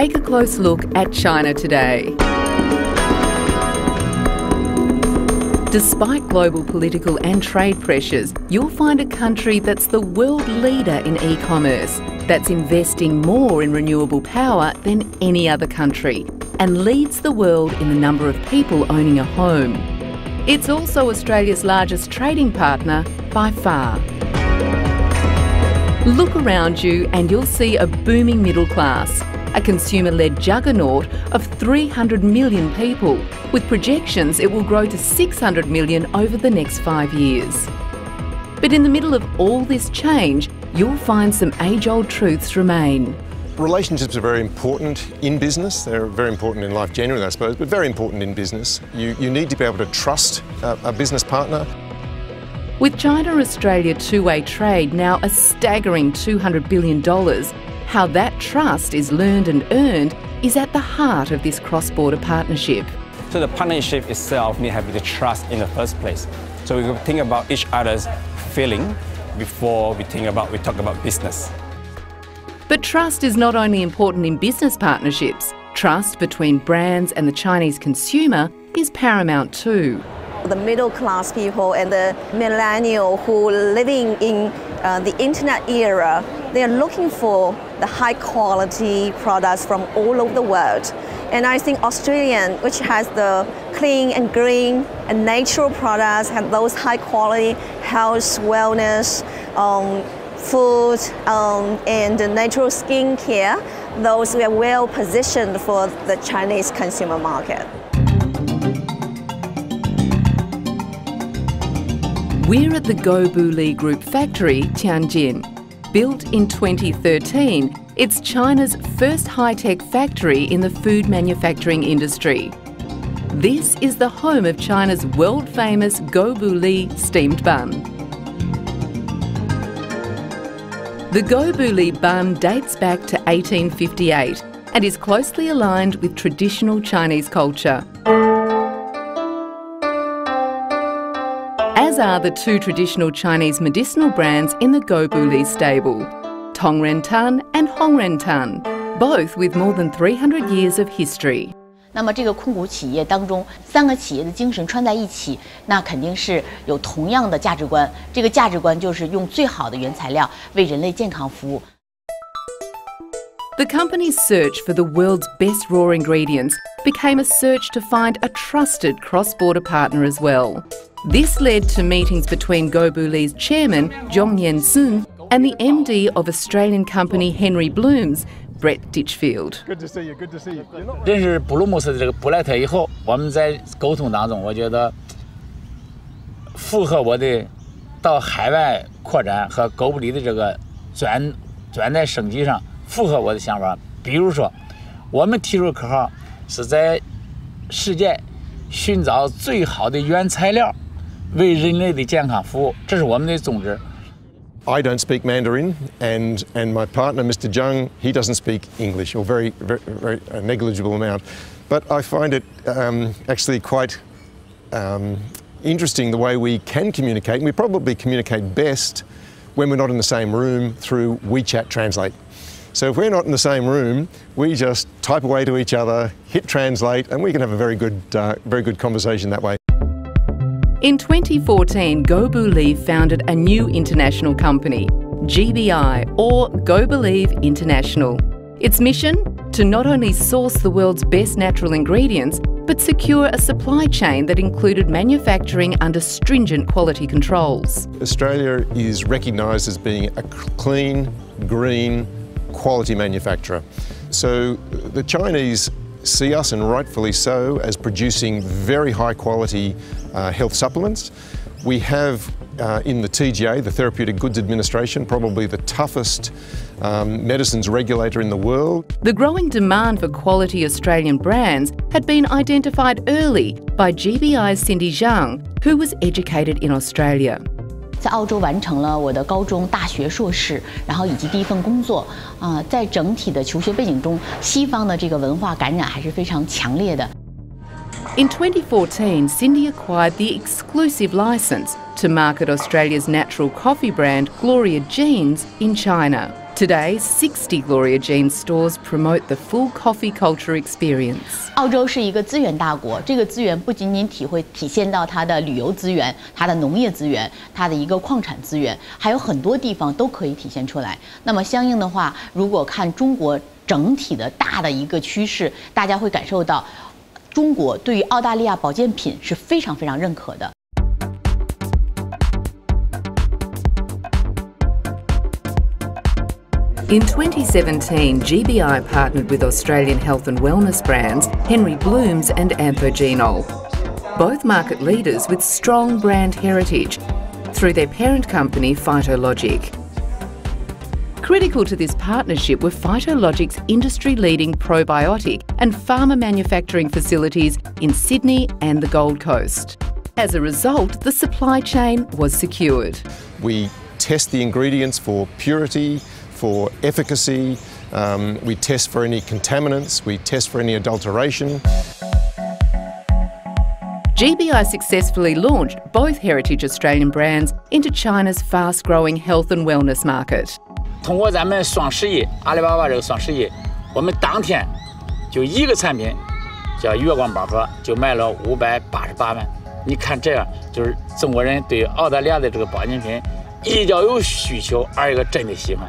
take a close look at China today. Despite global political and trade pressures, you'll find a country that's the world leader in e-commerce, that's investing more in renewable power than any other country, and leads the world in the number of people owning a home. It's also Australia's largest trading partner by far. Look around you and you'll see a booming middle class, a consumer-led juggernaut of 300 million people, with projections it will grow to 600 million over the next 5 years. But in the middle of all this change, you'll find some age-old truths remain. Relationships are very important in business. They're very important in life generally, I suppose, but very important in business. You need to be able to trust a business partner. With China-Australia two-way trade now a staggering $200 billion, how that trust is learned and earned is at the heart of this cross-border partnership. So the partnership itself needs to have the trust in the first place. So we think about each other's feeling before we talk about business. But trust is not only important in business partnerships. Trust between brands and the Chinese consumer is paramount too. The middle class people and the millennial who are living in the internet era, they are looking for the high quality products from all over the world. And I think Australian, which has the clean and green and natural products, have those high quality health, wellness, food, and natural skin care, those we are well positioned for the Chinese consumer market. We're at the Gobu Li Group factory, Tianjin. Built in 2013, it's China's first high-tech factory in the food manufacturing industry. This is the home of China's world-famous Gobu Li steamed bun. The Gobu Li bun dates back to 1858 and is closely aligned with traditional Chinese culture. As are the two traditional Chinese medicinal brands in the Gobu Li stable, Tongren Tan and Hongren Tan, both with more than 300 years of history. 那么这个控股企业当中，3个企业的精神串在一起，那肯定是有同样的价值观。这个价值观就是用最好的原材料为人类健康服务。The company's search for the world's best raw ingredients became a search to find a trusted cross-border partner as well. This led to meetings between Gobu Li's chairman, Zhong Yansun, and the MD of Australian company Henry Bloom's, Brett Ditchfield. Good to see you. Good to see you. 认识布鲁姆斯的这个布莱特以后，我们在沟通当中，我觉得符合我的到海外扩展和狗不理的这个转在升级上符合我的想法。比如说，我们提出的口号是在世界寻找最好的原材料，为人类的健康服务，这是我们的宗旨。 I don't speak Mandarin, and my partner, Mr. Zhang, he doesn't speak English, or very a negligible amount. But I find it actually quite interesting the way we can communicate. And we probably communicate best when we're not in the same room through WeChat Translate. So if we're not in the same room, we just type away to each other, hit translate, and we can have a very good conversation that way. In 2014, Gobu Li founded a new international company, GBI, or Go Believe International. Its mission? To not only source the world's best natural ingredients, but secure a supply chain that included manufacturing under stringent quality controls. Australia is recognised as being a clean, green, quality manufacturer. So the Chinese see us, and rightfully so, as producing very high quality health supplements. We have in the TGA, the Therapeutic Goods Administration, probably the toughest medicines regulator in the world. The growing demand for quality Australian brands had been identified early by GBI's Cindy Zhang, who was educated in Australia. 在澳洲完成了我的高中、大学、硕士，然后以及第一份工作。在整体的求学背景中，西方的这个文化感染还是非常强烈的。In 2014, Cindy acquired the exclusive license to market Australia's natural coffee brand Gloria Jeans in China. Today, 60 Gloria Jean stores promote the full coffee culture experience. 澳洲是一个资源大国，这个资源不仅仅体现到它的旅游资源、它的农业资源、它的一个矿产资源，还有很多地方都可以体现出来。那么相应的话，如果看中国整体的大的一个趋势，大家会感受到，中国对于澳大利亚保健品是非常非常认可的。In 2017, GBI partnered with Australian health and wellness brands Henry Blooms and Amphogenol, both market leaders with strong brand heritage, through their parent company Phytologic. Critical to this partnership were Phytologic's industry-leading probiotic and pharma manufacturing facilities in Sydney and the Gold Coast. As a result, the supply chain was secured. We test the ingredients for purity, for efficacy, we test for any contaminants, we test for any adulteration. GBI successfully launched both heritage Australian brands into China's fast-growing health and wellness market. 通过咱们双十一，阿里巴巴这个双十一，我们当天就一个产品叫月光宝盒就卖了588万。你看这样，就是中国人对澳大利亚的这个保健品，一要有需求，二一个真的喜欢。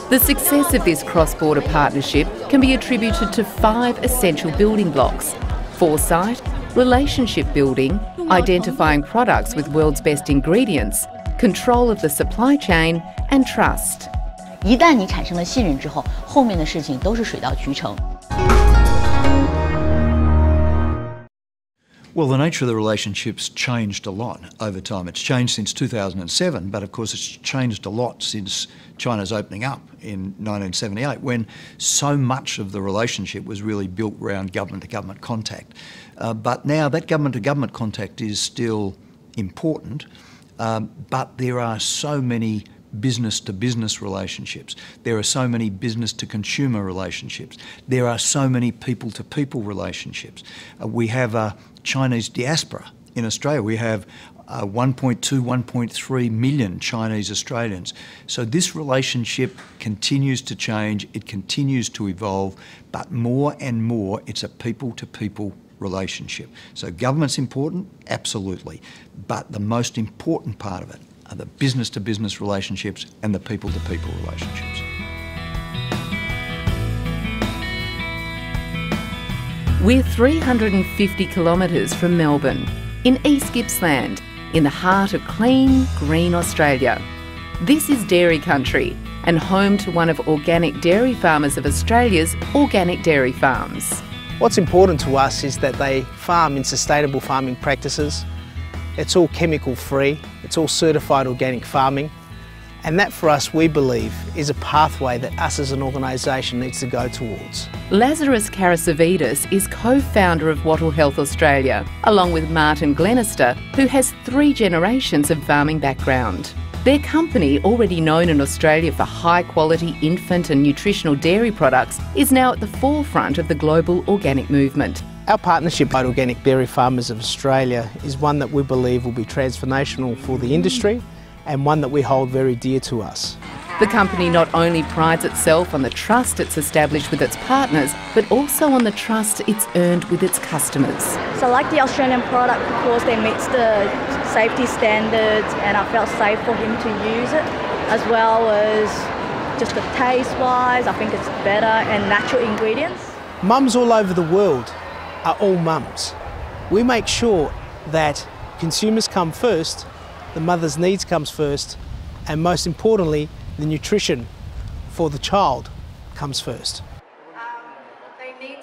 The success of this cross-border partnership can be attributed to 5 essential building blocks: foresight, relationship building, identifying products with world's best ingredients, control of the supply chain, and trust. 一旦你产生了信任之后，后面的事情都是水到渠成。 Well, the nature of the relationship's changed a lot over time. It's changed since 2007, but of course it's changed a lot since China's opening up in 1978, when so much of the relationship was really built around government-to-government contact. But now that government-to-government contact is still important, but there are so many business-to-business relationships. There are so many business-to-consumer relationships. There are so many people-to-people relationships. We have a Chinese diaspora in Australia. We have 1.2, 1.3 million Chinese Australians. So this relationship continues to change, it continues to evolve, but more and more it's a people-to-people relationship. So government's important, absolutely, but the most important part of it are the business-to-business relationships and the people-to-people relationships. We're 350 kilometres from Melbourne, in East Gippsland, in the heart of clean, green Australia. This is dairy country and home to one of organic dairy farmers of Australia's organic dairy farms. What's important to us is that they farm in sustainable farming practices. It's all chemical free, it's all certified organic farming, and that for us, we believe, is a pathway that us as an organisation needs to go towards. Lazarus Karasavidis is co-founder of Wattle Health Australia, along with Martin Glenister, who has 3 generations of farming background. Their company, already known in Australia for high-quality infant and nutritional dairy products, is now at the forefront of the global organic movement. Our partnership with Organic Dairy Farmers of Australia is one that we believe will be transformational for the industry and one that we hold very dear to us. The company not only prides itself on the trust it's established with its partners, but also on the trust it's earned with its customers. So I like the Australian product because they meet the safety standards and I felt safe for him to use it, as well as just the taste-wise, I think it's better and natural ingredients. Mums all over the world are all mums. We make sure that consumers come first, the mother's needs comes first, and most importantly, the nutrition for the child comes first.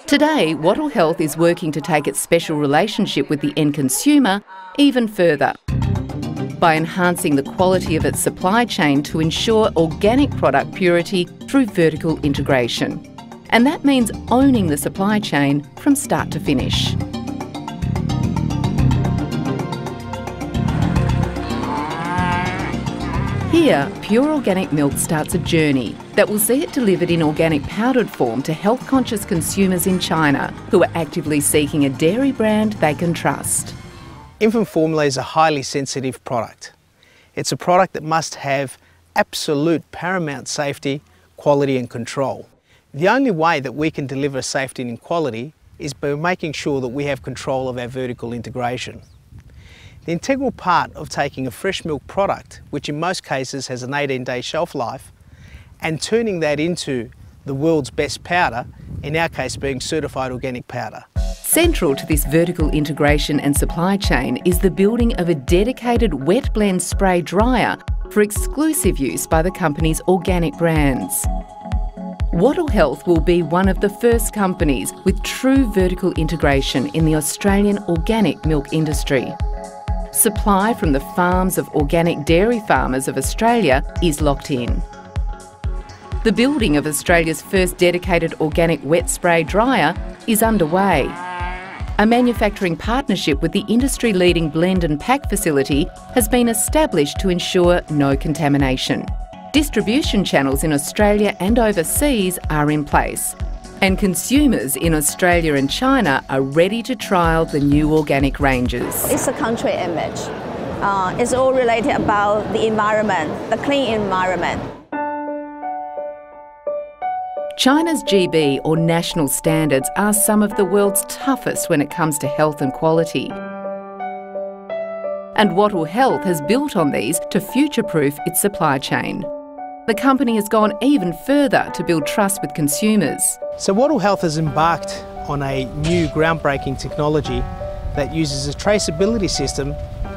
Today, Wattle Health is working to take its special relationship with the end consumer even further by enhancing the quality of its supply chain to ensure organic product purity through vertical integration. And that means owning the supply chain from start to finish. Here, Pure Organic Milk starts a journey that will see it delivered in organic powdered form to health-conscious consumers in China who are actively seeking a dairy brand they can trust. Infant formula is a highly sensitive product. It's a product that must have absolute paramount safety, quality and control. The only way that we can deliver safety and quality is by making sure that we have control of our vertical integration. The integral part of taking a fresh milk product, which in most cases has an 18-day shelf life, and turning that into the world's best powder, in our case being certified organic powder. Central to this vertical integration and supply chain is the building of a dedicated wet blend spray dryer for exclusive use by the company's organic brands. Wattle Health will be one of the first companies with true vertical integration in the Australian organic milk industry. Supply from the farms of organic dairy farmers of Australia is locked in. The building of Australia's first dedicated organic wet spray dryer is underway. A manufacturing partnership with the industry-leading blend and pack facility has been established to ensure no contamination. Distribution channels in Australia and overseas are in place, and consumers in Australia and China are ready to trial the new organic ranges. It's a country image. It's all related about the environment, the clean environment. China's GB, or national standards, are some of the world's toughest when it comes to health and quality. And Wattle Health has built on these to future-proof its supply chain. The company has gone even further to build trust with consumers. So Wattle Health has embarked on a new groundbreaking technology that uses a traceability system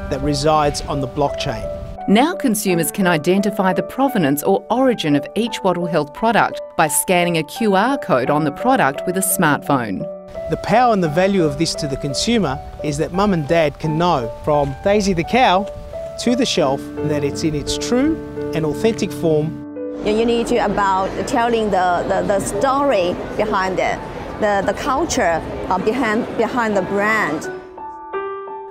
that resides on the blockchain. Now consumers can identify the provenance or origin of each Wattle Health product by scanning a QR code on the product with a smartphone. The power and the value of this to the consumer is that mum and dad can know from Daisy the cow to the shelf that it's in its true and authentic form. You need to about telling the story behind it, the culture behind the brand.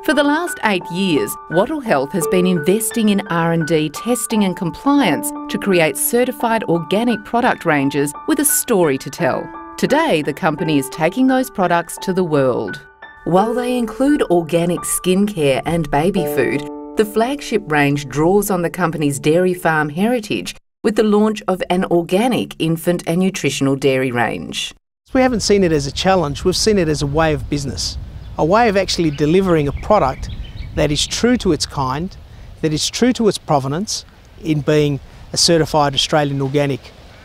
For the last 8 years, Wattle Health has been investing in R&D, testing and compliance to create certified organic product ranges with a story to tell. Today, the company is taking those products to the world. While they include organic skincare and baby food, the flagship range draws on the company's dairy farm heritage with the launch of an organic infant and nutritional dairy range. We haven't seen it as a challenge, we've seen it as a way of business. A way of actually delivering a product that is true to its kind, that is true to its provenance in being a certified Australian organic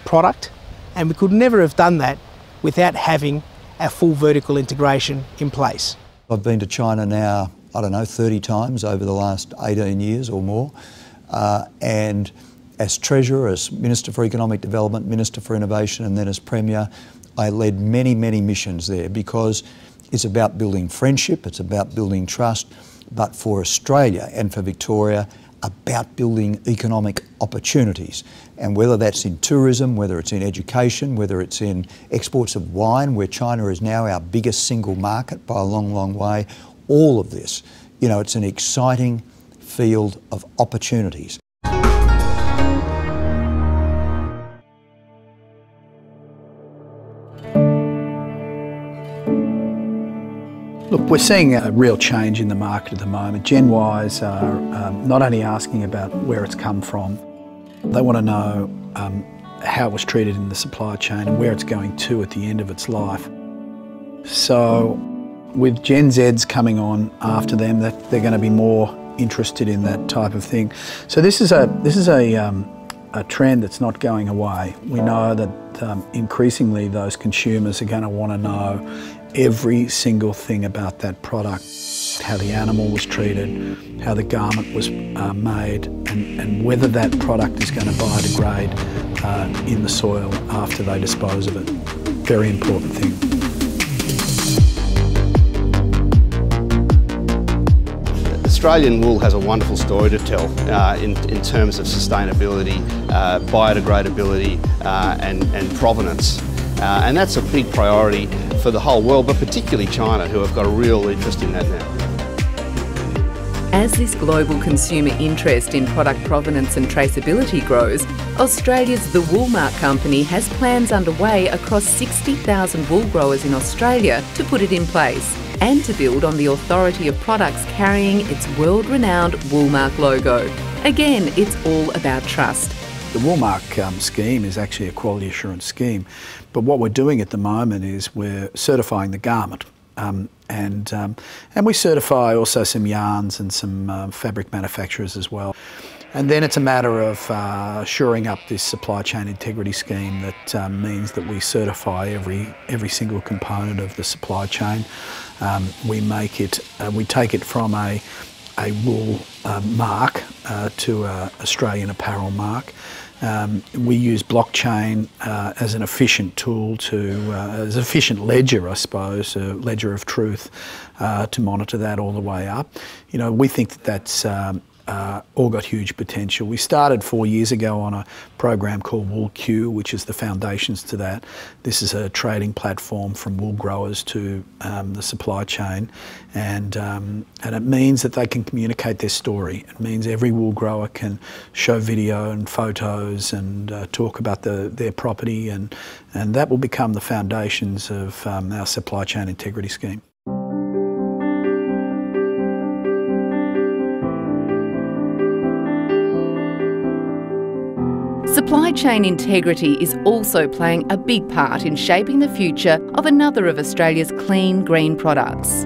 product, and we could never have done that without having our full vertical integration in place. I've been to China now, 30 times over the last 18 years or more, and as Treasurer, as Minister for Economic Development, Minister for Innovation and then as Premier, I led many missions there because it's about building friendship, it's about building trust, but for Australia and for Victoria, about building economic opportunities. And whether that's in tourism, whether it's in education, whether it's in exports of wine, where China is now our biggest single market by a long way, all of this, it's an exciting field of opportunities. Look, we're seeing a real change in the market at the moment. Gen Ys are not only asking about where it's come from, they want to know how it was treated in the supply chain and where it's going to at the end of its life. So with Gen Zs coming on after them, that they're going to be more interested in that type of thing. So this is a trend that's not going away. We know that increasingly those consumers are going to want to know every single thing about that product, how the animal was treated, how the garment was made, and whether that product is going to biodegrade in the soil after they dispose of it. Very important thing. Australian wool has a wonderful story to tell in terms of sustainability, biodegradability and provenance. And that's a big priority for the whole world, but particularly China, who have got a real interest in that now. As this global consumer interest in product provenance and traceability grows, Australia's The Woolmark Company has plans underway across 60,000 wool growers in Australia to put it in place and to build on the authority of products carrying its world-renowned Woolmark logo. Again, it's all about trust. The Woolmark scheme is actually a quality assurance scheme, but what we're doing at the moment is we're certifying the garment. And we certify also some yarns and some fabric manufacturers as well. And then it's a matter of shoring up this supply chain integrity scheme that means that we certify every single component of the supply chain. We take it from a wool mark to an Australian apparel mark. We use blockchain as an efficient tool as an efficient ledger, I suppose, a ledger of truth, to monitor that all the way up. You know, we think that that's all got huge potential. We started 4 years ago on a program called WoolQ, which is the foundations to that. This is a trading platform from wool growers to the supply chain, and it means that they can communicate their story. It means every wool grower can show video and photos and talk about their property, and that will become the foundations of our supply chain integrity scheme. Supply chain integrity is also playing a big part in shaping the future of another of Australia's clean, green products.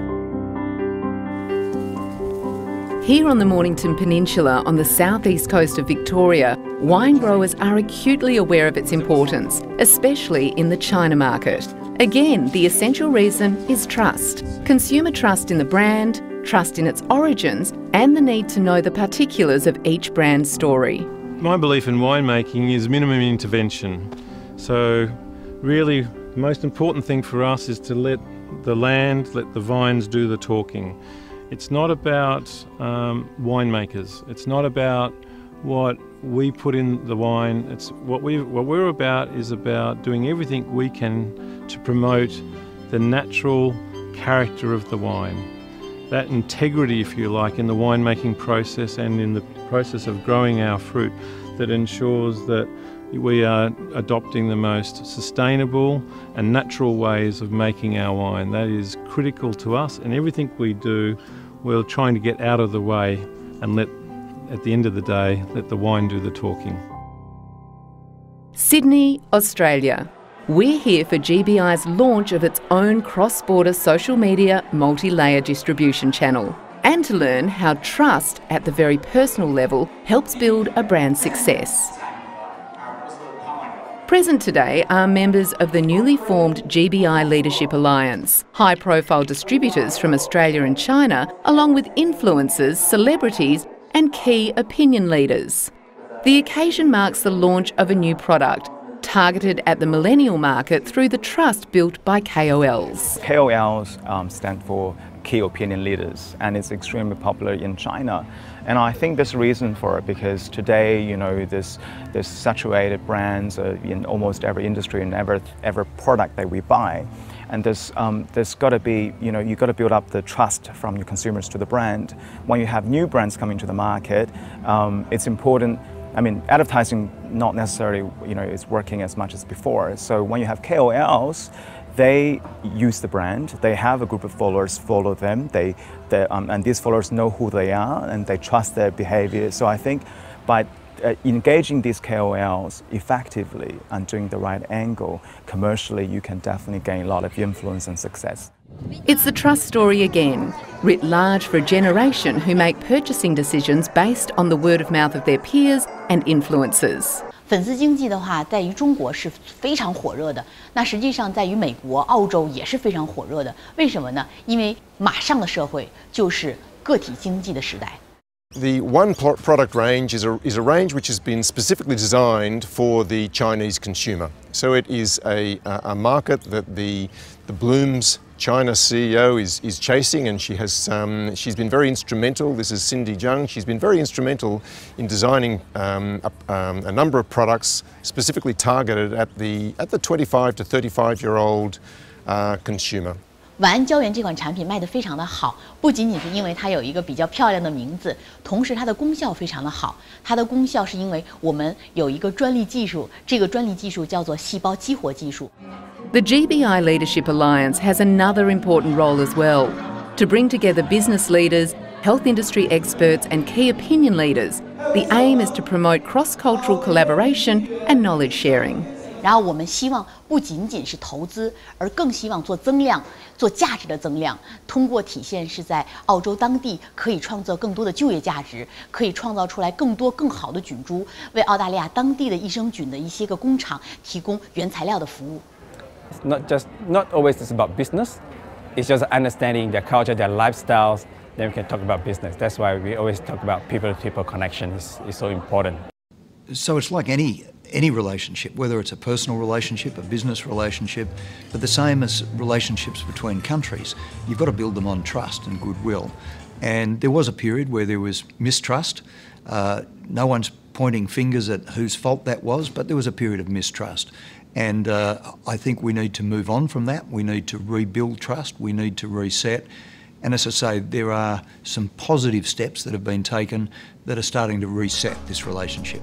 Here on the Mornington Peninsula on the southeast coast of Victoria, wine growers are acutely aware of its importance, especially in the China market. Again, the essential reason is trust. Consumer trust in the brand, trust in its origins, and the need to know the particulars of each brand's story. My belief in winemaking is minimum intervention. So really the most important thing for us is to let the land, let the vines do the talking. It's not about winemakers. It's not about what we put in the wine. It's what we're about is about doing everything we can to promote the natural character of the wine. That integrity, if you like, in the winemaking process and in the process of growing our fruit that ensures that we are adopting the most sustainable and natural ways of making our wine. That is critical to us, and everything we do, we're trying to get out of the way and at the end of the day, let the wine do the talking. Sydney, Australia. We're here for GBI's launch of its own cross-border social media multi-layer distribution channel, and to learn how trust at the very personal level helps build a brand success. Present today are members of the newly formed GBI Leadership Alliance, high-profile distributors from Australia and China, along with influencers, celebrities and key opinion leaders. The occasion marks the launch of a new product, targeted at the millennial market through the trust built by KOLs. KOLs stand for key opinion leaders, and it's extremely popular in China. And I think there's a reason for it, because today, you know, there's saturated brands in almost every industry and every product that we buy. And there's got to be, you know, you've got to build up the trust from your consumers to the brand. When you have new brands coming to the market, it's important. I mean, advertising not necessarily, you know, is working as much as before. So when you have KOLs, they use the brand. They have a group of followers follow them. And these followers know who they are and they trust their behavior. So I think by engaging these KOLs effectively and doing the right angle commercially, you can definitely gain a lot of influence and success. It's the trust story again, writ large for a generation who make purchasing decisions based on the word of mouth of their peers and influencers. 粉丝经济的话，在于中国是非常火热的。那实际上，在于美国、澳洲也是非常火热的。为什么呢？因为马上的社会就是个体经济的时代。The one product range is a range which has been specifically designed for the Chinese consumer. So it is a market that the Bloom's China CEO is chasing, and she's been very instrumental. This is Cindy Zhang. She's been very instrumental in designing a number of products specifically targeted at the 25 to 35-year-old consumer. 晚安胶原这款产品卖得非常的好，不仅仅是因为它有一个比较漂亮的名字，同时它的功效非常的好。它的功效是因为我们有一个专利技术，这个专利技术叫做细胞激活技术。The GBI Leadership Alliance has another important role as well, to bring together business leaders, health industry experts and key opinion leaders. The aim is to promote cross-cultural collaboration and knowledge sharing. 然后我们希望不仅仅是投资，而更希望做增量、做价值的增量。通过体现是在澳洲当地可以创造更多的就业价值，可以创造出来更多更好的菌株，为澳大利亚当地的益生菌的一些个工厂提供原材料的服务。Not always just about business. It's just understanding their culture, their lifestyles. Then we can talk about business. That's why we always talk about people-to-people connection is so important. So it's like any relationship, whether it's a personal relationship, a business relationship, but the same as relationships between countries. You've got to build them on trust and goodwill. And there was a period where there was mistrust. No one's pointing fingers at whose fault that was, but there was a period of mistrust. And I think we need to move on from that. We need to rebuild trust. We need to reset. And as I say, there are some positive steps that have been taken that are starting to reset this relationship.